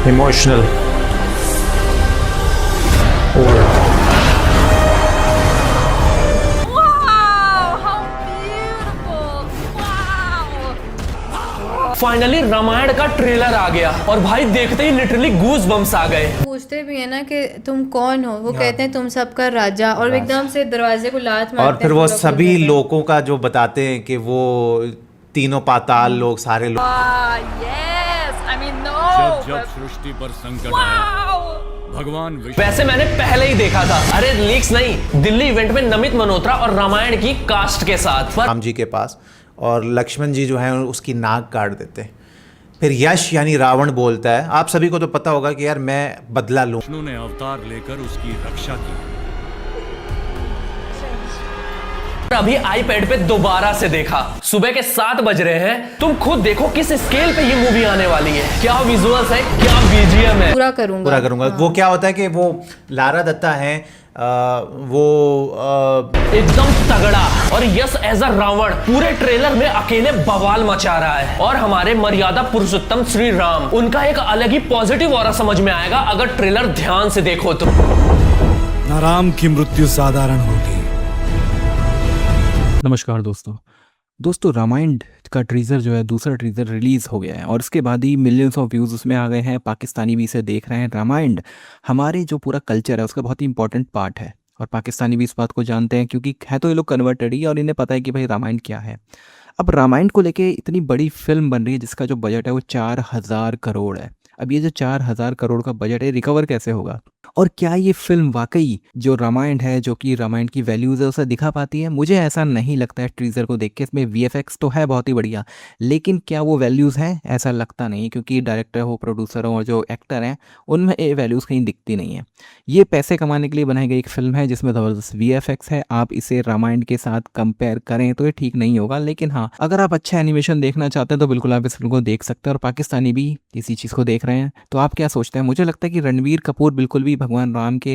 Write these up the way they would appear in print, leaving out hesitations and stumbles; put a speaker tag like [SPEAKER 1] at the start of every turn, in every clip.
[SPEAKER 1] Emotional.
[SPEAKER 2] Finally Ramayan का trailer आ गया और भाई देखते ही लिटरली गूज बम्स आ गए।
[SPEAKER 3] पूछते भी है ना कि तुम कौन हो, वो कहते हैं तुम सबका राजा, और एकदम से दरवाजे को लात मारते
[SPEAKER 1] और फिर
[SPEAKER 3] हैं,
[SPEAKER 1] वो
[SPEAKER 3] सब लोग
[SPEAKER 1] सभी
[SPEAKER 3] बोलते हैं।
[SPEAKER 1] लोगों का जो बताते हैं कि वो तीनों पाताल लोग, सारे लोग।
[SPEAKER 4] जब सृष्टि पर संकट आया, भगवान
[SPEAKER 2] वैसे मैंने पहले ही देखा था, अरे लीक्स नहीं, दिल्ली इवेंट में नमित मल्होत्रा और रामायण की कास्ट के साथ
[SPEAKER 1] राम जी के पास, और लक्ष्मण जी जो है उसकी नाक काट देते हैं। फिर यश यानी रावण बोलता है, आप सभी को तो पता होगा कि यार मैं बदला लूं।
[SPEAKER 4] विष्णु ने अवतार लेकर उसकी रक्षा की।
[SPEAKER 2] अभी आईपैड पे दोबारा से देखा, सुबह के 7 बज रहे हैं, तुम खुद देखो किस स्केल पे ये मूवी आने वाली है, क्या विजुअल्स है, क्या बीजीएम है।
[SPEAKER 3] पूरा करूंगा
[SPEAKER 1] हाँ। वो क्या होता है कि वो लारा दत्ता है, वो
[SPEAKER 2] एकदम तगड़ा, और यस एज अ रावण पूरे ट्रेलर में अकेले बवाल मचा रहा है। और हमारे मर्यादा पुरुषोत्तम श्री राम, उनका एक अलग ही पॉजिटिव ऑरा समझ में आएगा अगर ट्रेलर ध्यान से देखो तो।
[SPEAKER 5] ना राम की मृत्यु साधारण होगी।
[SPEAKER 6] नमस्कार दोस्तों रामायण का टीजर जो है, दूसरा टीजर रिलीज़ हो गया है और इसके बाद ही मिलियंस ऑफ व्यूज़ उसमें आ गए हैं। पाकिस्तानी भी इसे देख रहे हैं। रामायण हमारे जो पूरा कल्चर है उसका बहुत ही इंपॉर्टेंट पार्ट है और पाकिस्तानी भी इस बात को जानते हैं, क्योंकि है तो ये लोग कन्वर्टेड ही, और इन्हें पता है कि भाई रामायण क्या है। अब रामायण को लेके इतनी बड़ी फिल्म बन रही है जिसका जो बजट है वो 4000 करोड़ है। अब ये जो 4000 करोड़ का बजट है, रिकवर कैसे होगा? और क्या ये फिल्म वाकई जो रामायण है, जो कि रामायण की वैल्यूज़ है, उसे दिखा पाती है? मुझे ऐसा नहीं लगता है टीजर को देख के। इसमें वीएफएक्स तो है बहुत ही बढ़िया, लेकिन क्या वो वैल्यूज़ हैं? ऐसा लगता नहीं, क्योंकि डायरेक्टर हो, प्रोड्यूसर हो और जो एक्टर हैं उनमें ये वैल्यूज़ कहीं दिखती नहीं है। ये पैसे कमाने के लिए बनाई गई एक फिल्म है जिसमें ज़बरदस्त वीएफएक्स है। आप इसे रामायण के साथ कंपेयर करें तो ये ठीक नहीं होगा, लेकिन हाँ, अगर आप अच्छा एनिमेशन देखना चाहते हैं तो बिल्कुल आप इस फिल्म को देख सकते हैं। और पाकिस्तानी भी इसी चीज़ को देख रहे हैं, तो आप क्या सोचते हैं? मुझे लगता है कि रणवीर कपूर बिल्कुल भी भगवान राम के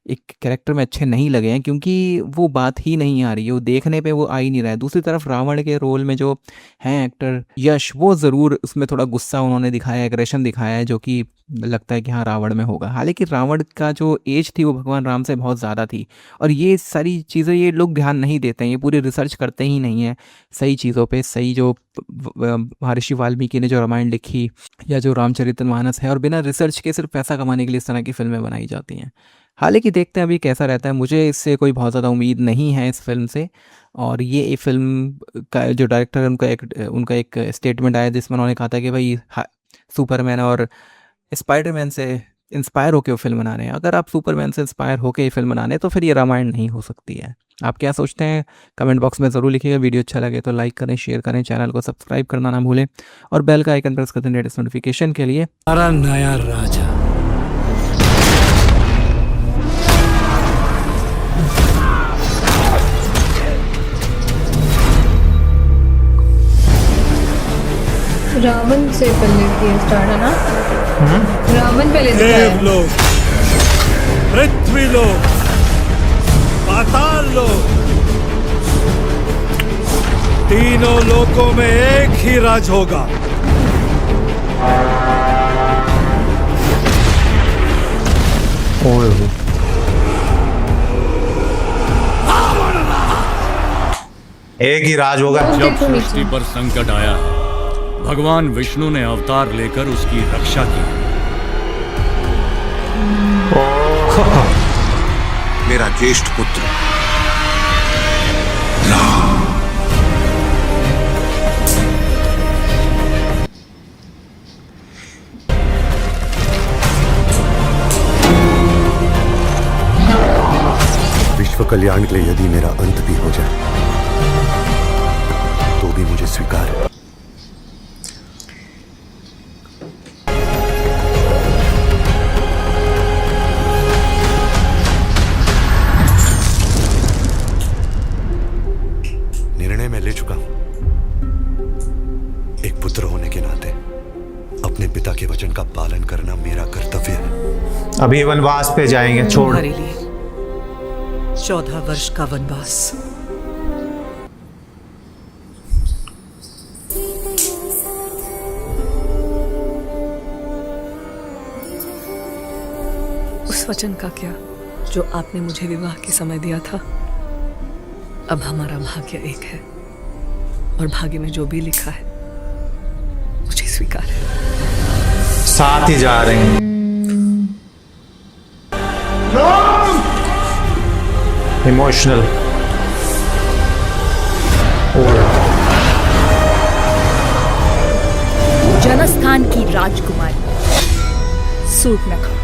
[SPEAKER 6] एक कैरेक्टर में अच्छे नहीं लगे हैं, क्योंकि वो बात ही नहीं आ रही है, वो देखने पे वो आ ही नहीं रहा है। दूसरी तरफ रावण के रोल में जो हैं एक्टर यश, वो ज़रूर उसमें थोड़ा गुस्सा उन्होंने दिखाया, एग्रेशन दिखाया है, जो कि लगता है कि हाँ रावण में होगा। हालांकि रावण का जो एज थी वो भगवान राम से बहुत ज़्यादा थी, और ये सारी चीज़ें ये लोग ध्यान नहीं देते हैं, ये पूरी रिसर्च करते ही नहीं हैं सही चीज़ों पे। सही जो महर्षि वाल्मीकि ने जो रामायण लिखी या जो रामचरितमानस है, और बिना रिसर्च के सिर्फ पैसा कमाने के लिए इस तरह की फिल्में बनाई जाती हैं। हालांकि देखते हैं अभी कैसा रहता है। मुझे इससे कोई बहुत ज़्यादा उम्मीद नहीं है इस फिल्म से। और ये फिल्म का जो डायरेक्टर है उनका एक स्टेटमेंट आया जिसमें उन्होंने कहा था कि भाई सुपरमैन और स्पाइडरमैन से इंस्पायर होकर वो फिल्म बना रहे हैं। अगर आप सुपरमैन से इंस्पायर होकर ये फिल्म बनाने तो फिर ये रामायण नहीं हो सकती है। आप क्या सोचते हैं? कमेंट बॉक्स में ज़रूर लिखिएगा। वीडियो अच्छा लगे तो लाइक करें, शेयर करें, चैनल को सब्सक्राइब करना ना भूलें और बेल का आइकन प्रेस कर दें लेटेस्ट नोटिफिकेशन के लिए।
[SPEAKER 5] हमारा नया राजा
[SPEAKER 3] रावण से पहले किया स्टार्ट है ना? रावण पहले दिखाया है।
[SPEAKER 5] देवलोक, पृथ्वीलोक, पाताल लोक, तीनों लोकों में एक ही राज होगा।
[SPEAKER 1] एक ही राज होगा।
[SPEAKER 4] जब सृष्टि पर संकट आया, भगवान विष्णु ने अवतार लेकर उसकी रक्षा की।
[SPEAKER 7] मेरा ज्येष्ठ पुत्र राम। विश्व कल्याण के लिए यदि मेरा अंत भी हो जाए तो भी मुझे स्वीकार है। निर्णय मैं ले चुका हूं। एक पुत्र होने के नाते अपने पिता के वचन का पालन करना मेरा कर्तव्य है।
[SPEAKER 1] अभी वनवास पे जाएंगे, छोड़।
[SPEAKER 8] तुम्हारे लिए 14 वर्ष का वनवास। वचन का क्या जो आपने मुझे विवाह के समय दिया था। अब हमारा भाग्य एक है और भाग्य में जो भी लिखा है मुझे स्वीकार है।
[SPEAKER 1] साथ ही जा रहे हैं। इमोशनल।
[SPEAKER 9] जनस्थान की राजकुमारी सूर्पनखा।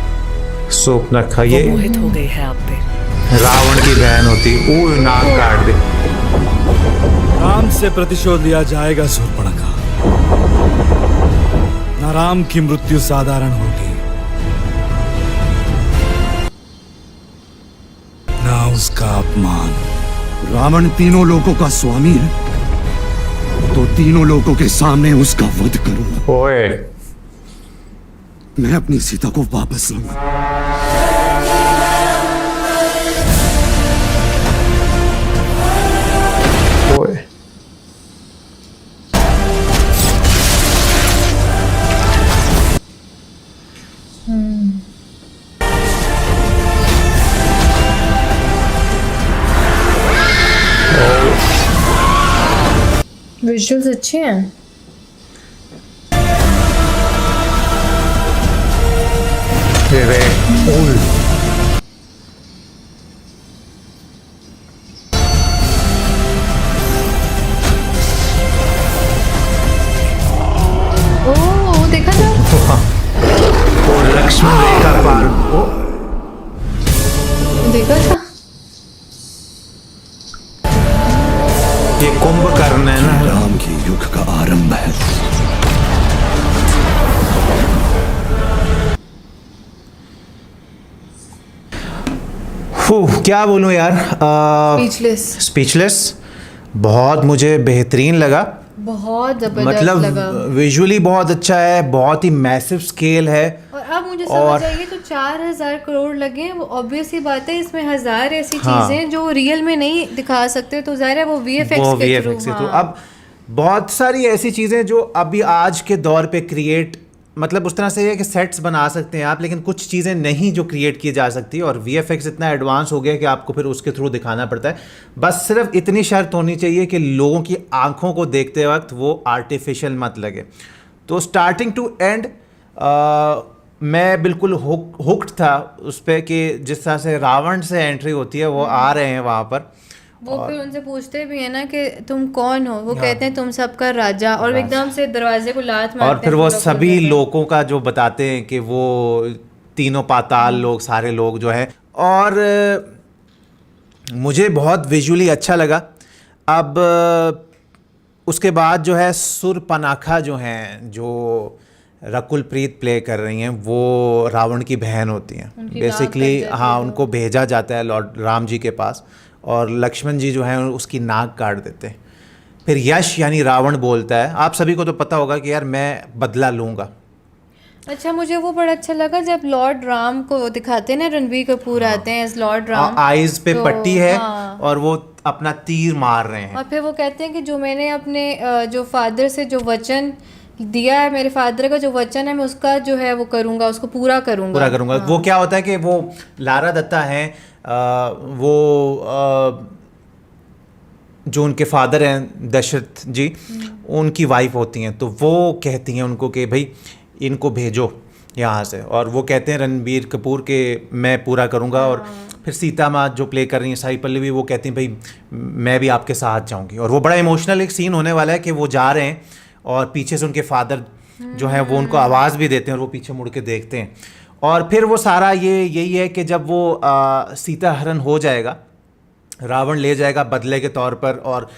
[SPEAKER 1] सूर्पनखा ये
[SPEAKER 8] मोहित हो गई है आप पे।
[SPEAKER 1] रावण की बहन होती। ओ नाक काट दे।
[SPEAKER 5] राम से प्रतिशोध लिया जाएगा शूर्पणखा। न राम की मृत्यु साधारण होगी, न उसका अपमान।
[SPEAKER 7] रावण तीनों लोकों का स्वामी है, तो तीनों लोकों के सामने उसका वध करूंगा।
[SPEAKER 1] ओए
[SPEAKER 7] मैं अपनी सीता को वापस लाऊंगा।
[SPEAKER 1] ओए
[SPEAKER 3] विजुअल्स अच्छे हैं।
[SPEAKER 1] रे ओए
[SPEAKER 3] ओह देखा था।
[SPEAKER 1] ओ लक्ष्मण रेखा पार। ओ
[SPEAKER 3] देखा था।
[SPEAKER 1] ये कुंभकर्ण है ना।
[SPEAKER 7] राम के युग का आरंभ है।
[SPEAKER 1] क्या बोलूं यार।
[SPEAKER 3] स्पीचलेस।
[SPEAKER 1] स्पीचलेस। बहुत मुझे बेहतरीन लगा।
[SPEAKER 3] बहुत जबरदस्त
[SPEAKER 1] मतलब
[SPEAKER 3] लगा।
[SPEAKER 1] विजुअली बहुत अच्छा है, बहुत ही मैसिव स्केल है।
[SPEAKER 3] और अब मुझे समझ आई तो 4,000 करोड़ लगे। वो ऑब्वियस सी बात है, इसमें हजार ऐसी चीजें जो रियल में नहीं दिखा सकते, तो जाहिर है वो वीएफएक्स के थ्रू।
[SPEAKER 1] अब बहुत सारी ऐसी चीज़ें जो अभी आज के दौर पे क्रिएट, मतलब उस तरह से है कि सेट्स बना सकते हैं आप, लेकिन कुछ चीज़ें नहीं जो क्रिएट की जा सकती, और वीएफएक्स इतना एडवांस हो गया कि आपको फिर उसके थ्रू दिखाना पड़ता है। बस सिर्फ इतनी शर्त होनी चाहिए कि लोगों की आंखों को देखते वक्त वो आर्टिफिशियल मत लगे। तो स्टार्टिंग टू एंड मैं बिल्कुल हुक्ड था उस पर कि जिस तरह से रावण से एंट्री होती है, वो आ रहे हैं वहाँ पर।
[SPEAKER 3] वो फिर उनसे पूछते भी है ना कि तुम कौन हो। वो कहते हैं तुम सबका राजा, और एकदम से दरवाजे को लात मारते हैं।
[SPEAKER 1] और फिर वो सभी लोगों का जो बताते हैं कि वो तीनों पाताल लोग, सारे लोग जो हैं। और मुझे बहुत विजुअली अच्छा लगा। अब उसके बाद जो है सूर्पनखा जो हैं, जो रकुलप्रीत प्ले कर रही हैं, वो रावण की बहन होती हैं बेसिकली। हाँ, उनको भेजा जाता है लॉर्ड राम जी के पास, और लक्ष्मण जी जो हैं उसकी नाक काट देते हैं। फिर यश यानी रावण बोलता है, आप सभी को तो पता होगा कि यार मैं बदला लूँगा।
[SPEAKER 3] अच्छा, मुझे वो बड़ा अच्छा लगा जब लॉर्ड राम को दिखाते हैं ना, रणबीर कपूर आते हैं एज लॉर्ड राम।
[SPEAKER 1] आईज पे
[SPEAKER 3] तो,
[SPEAKER 1] पट्टी है और वो अपना तीर मार रहे हैं।
[SPEAKER 3] और फिर वो कहते हैं कि जो मैंने अपने जो फादर से जो वचन दिया है, मेरे फादर का जो वचन है, मैं उसका जो है वो करूँगा, उसको पूरा करूँगा।
[SPEAKER 1] हाँ। वो क्या होता है कि वो लारा दत्ता हैं, वो जो उनके फादर हैं दशरथ जी, उनकी वाइफ होती हैं। तो वो कहती हैं उनको कि भाई इनको भेजो यहाँ से, और वो कहते हैं रणबीर कपूर के मैं पूरा करूँगा। और फिर सीता माँ जो प्ले कर रही हैं साई पल्लवी, वो कहती हैं भाई मैं भी आपके साथ जाऊँगी। और वो बड़ा इमोशनल एक सीन होने वाला है कि वो जा रहे हैं और पीछे से उनके फादर जो हैं वो उनको आवाज़ भी देते हैं, और वो पीछे मुड़ के देखते हैं। और फिर वो सारा यही है कि जब वो सीता हरण हो जाएगा, रावण ले जाएगा बदले के तौर पर, और